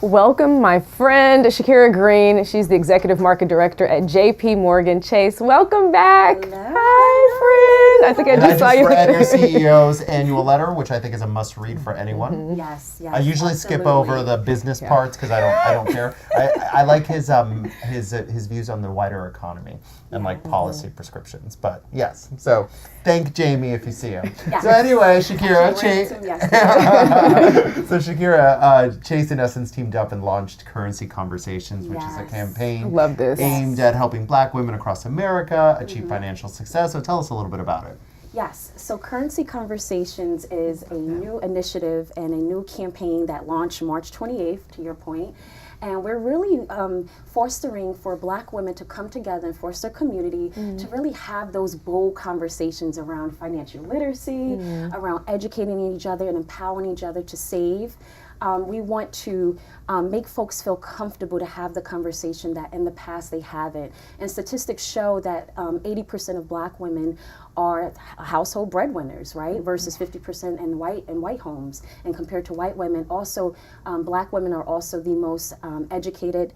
welcome my friend, Sherkera Green. She's the Executive Market Director at JP Morgan Chase. Welcome back. Hello. Hi, friend. I think I just saw you. I just read your CEO's annual letter, which I think is a must-read for anyone. Yes, I usually skip over the business parts because I don't care. I like his views on the wider economy and like policy prescriptions. But yes, so thank Jamie if you see him. Yes. So anyway, Sherkera, Chase. So Sherkera, Chase in essence teamed up and launched Currency Conversations, which is a campaign aimed at helping Black women across America achieve financial success. So tell us a little bit about it. Yes, so Currency Conversations is a new initiative and a new campaign that launched March 28th, to your point. And we're really fostering for Black women to come together and foster community to really have those bold conversations around financial literacy, around educating each other and empowering each other to save. We want to make folks feel comfortable to have the conversation that in the past they haven't. And statistics show that 80% of Black women are household breadwinners, right? Versus 50% in white homes. And compared to white women, also Black women are also the most educated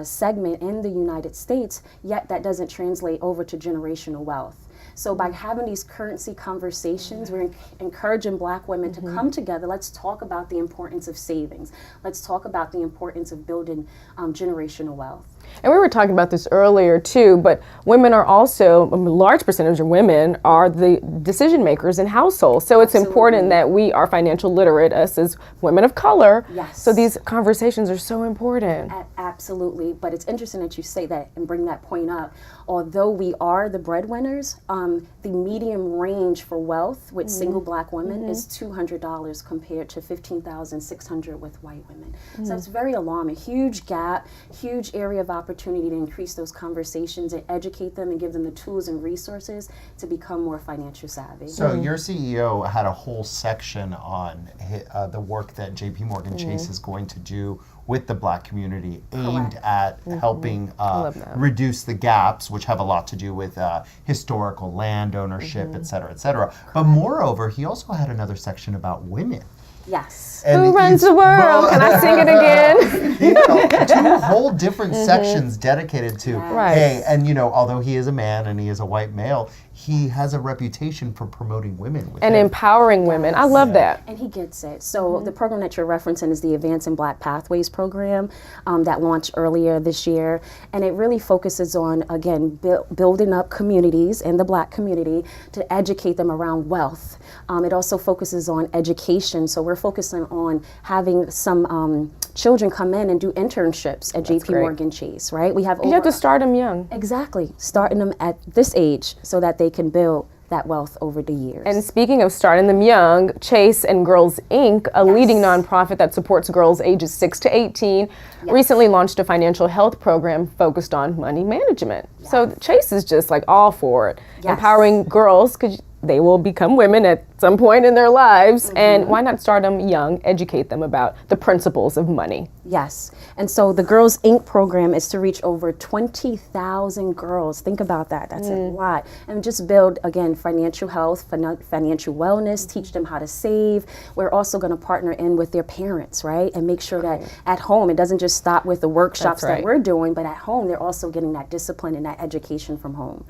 segment in the United States, yet that doesn't translate over to generational wealth. So by having these currency conversations, we're encouraging Black women to come together. Let's talk about the importance of savings. Let's talk about the importance of building generational wealth. And we were talking about this earlier too, but women are also, a large percentage of women are the decision makers in households. So it's important that we are financial literate, us as women of color. Yes. So these conversations are so important. Absolutely, but it's interesting that you say that and bring that point up. Although we are the breadwinners, the median range for wealth with single Black women is $200 compared to $15,600 with white women. So it's very alarming. Huge gap, huge area of opportunity to increase those conversations and educate them and give them the tools and resources to become more financial savvy. So your CEO had a whole section on the work that JP Morgan Chase is going to do with the Black community aimed at helping reduce the gaps, which have a lot to do with historical land ownership, et cetera, et cetera. But moreover, he also had another section about women. Yes. And who runs the world? Can I sing it again? You know, two whole different sections dedicated to, hey, and you know, although he is a man and he is a white male, he has a reputation for promoting women. And empowering women. I love that. And he gets it. So the program that you're referencing is the Advancing Black Pathways program that launched earlier this year. And it really focuses on, again, building up communities in the Black community to educate them around wealth. It also focuses on education. So we're focusing on having some children come in and do internships at JP Morgan Chase, right? We have you have to start them young. Exactly. Starting them at this age so that they can build that wealth over the years. And speaking of starting them young, Chase and Girls Inc., a leading nonprofit that supports girls ages 6 to 18, recently launched a financial health program focused on money management. So Chase is just like all for it, empowering girls because they will become women at some point in their lives, and why not start them young, educate them about the principles of money? Yes, and so the Girls Inc. program is to reach over 20,000 girls. Think about that, that's a lot. And just build, again, financial health, financial wellness, teach them how to save. We're also gonna partner in with their parents, right? And make sure that at home, it doesn't just stop with the workshops that we're doing, but at home, they're also getting that discipline and that education from home.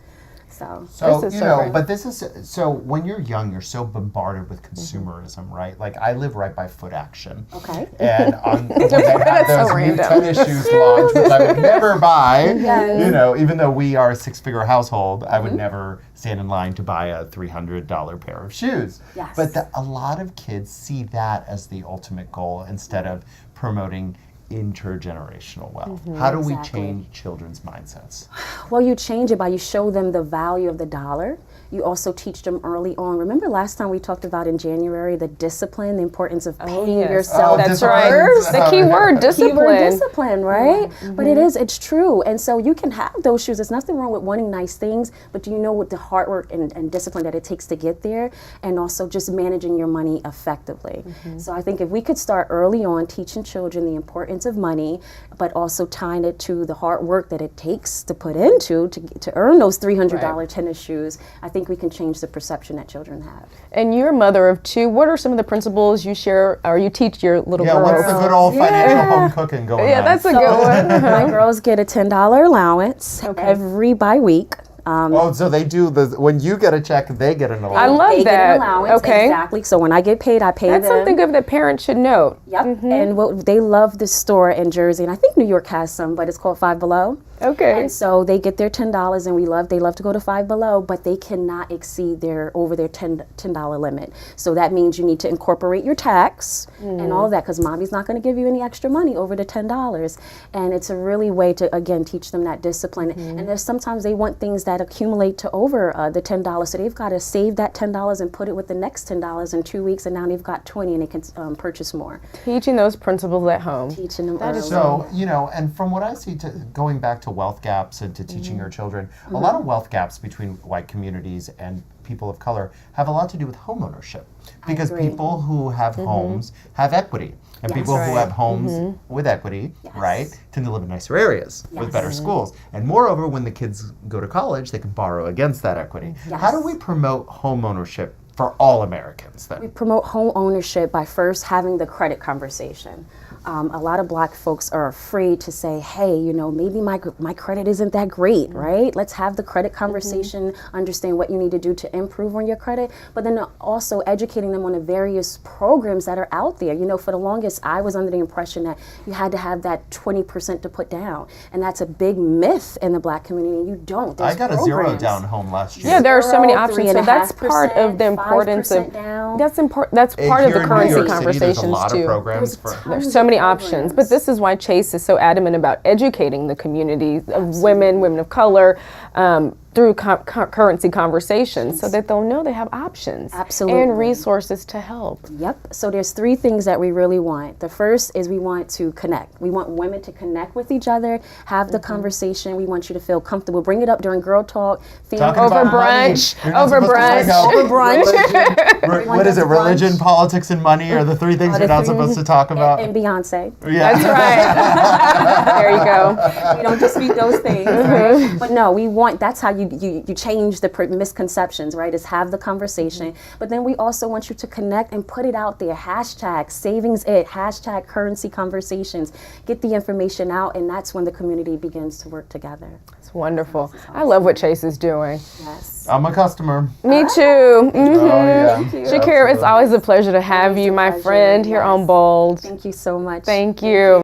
So you know, but this is, so when you're young, you're so bombarded with consumerism, right? Like I live right by Foot Action. Okay. And when they have those new tennis shoes launched, which I would never buy, you know, even though we are a six-figure household, I would never stand in line to buy a $300 pair of shoes. Yes. But a lot of kids see that as the ultimate goal instead of promoting intergenerational wealth. How do we change children's mindsets? Well, you change it by you show them the value of the dollar. You also teach them early on. Remember last time we talked about in January the discipline, the importance of paying yourself. That's right. The key word, discipline. Keyword discipline, right? But it's true. And so you can have those shoes. There's nothing wrong with wanting nice things, but do you know what the hard work and discipline that it takes to get there? And also just managing your money effectively. So I think if we could start early on teaching children the importance of money, but also tying it to the hard work that it takes to put into to earn those $300 tennis shoes, I think we can change the perception that children have. And you're a mother of two. What are some of the principles you share or you teach your little girls? What's the good old financial home cooking going on? Yeah, that's a good one. My girls get a $10 allowance every bi-week. So they do when you get a check, they get an allowance. I love They that. get an allowance, Okay. exactly. So when I get paid, I pay That's them. something good that parents should note. Yep. And they love this store in Jersey, and I think New York has some, but it's called Five Below. Okay. And so they get their $10, and they love to go to Five Below, but they cannot exceed over their $10 limit. So that means you need to incorporate your tax and all of that, because mommy's not going to give you any extra money over the $10. And it's a really way to, again, teach them that discipline. And there's sometimes they want things that accumulate to over the $10, so they've got to save that $10 and put it with the next $10 in 2 weeks, and now they've got 20 and they can purchase more. Teaching those principles at home. Teaching them early. So, and from what I see, going back to wealth gaps and to teaching your children, a lot of wealth gaps between white communities and people of color have a lot to do with home ownership. Because people who have homes have equity. And people who have homes with equity, right, tend to live in nicer areas with better schools. And moreover, when the kids go to college, they can borrow against that equity. How do we promote home ownership for all Americans then? We promote home ownership by first having the credit conversation. A lot of black folks are afraid to say, hey, maybe my credit isn't that great, right? Let's have the credit conversation, understand what you need to do to improve on your credit, but then also educating them on the various programs that are out there. For the longest, I was under the impression that you had to have that 20% to put down, and that's a big myth in the black community. You don't. I got a programs. 0 down home last year. Yeah, there are so many 0, options. So that's part of the importance of 5% down. that's important. That's part of the Here in New currency York City, conversations there's a lot too. of programs There's so many options, but this is why Chase is so adamant about educating the community of women of color, through currency conversations, so that they'll know they have options and resources to help. Yep. So there's 3 things that we really want. The first is we want to connect. We want women to connect with each other, have the conversation. We want you to feel comfortable. Bring it up during girl talk. Over brunch. Over brunch. What is it? Religion, politics, and money are the 3 things you're not supposed to talk about. And Beyonce. Yeah. That's right. There you go. We don't just speak those things, right? But no, we want. That's how you change the misconceptions, right? Is have the conversation. But then we also want you to connect and put it out there. Hashtag savings it. Hashtag currency conversations. Get the information out, and that's when the community begins to work together. It's wonderful. Awesome. I love what Chase is doing. Yes. I'm a customer. Me too. Oh, yeah. Sherkera, it's always a pleasure to have you, my friend, here on Bold. Thank you so much. Thank you.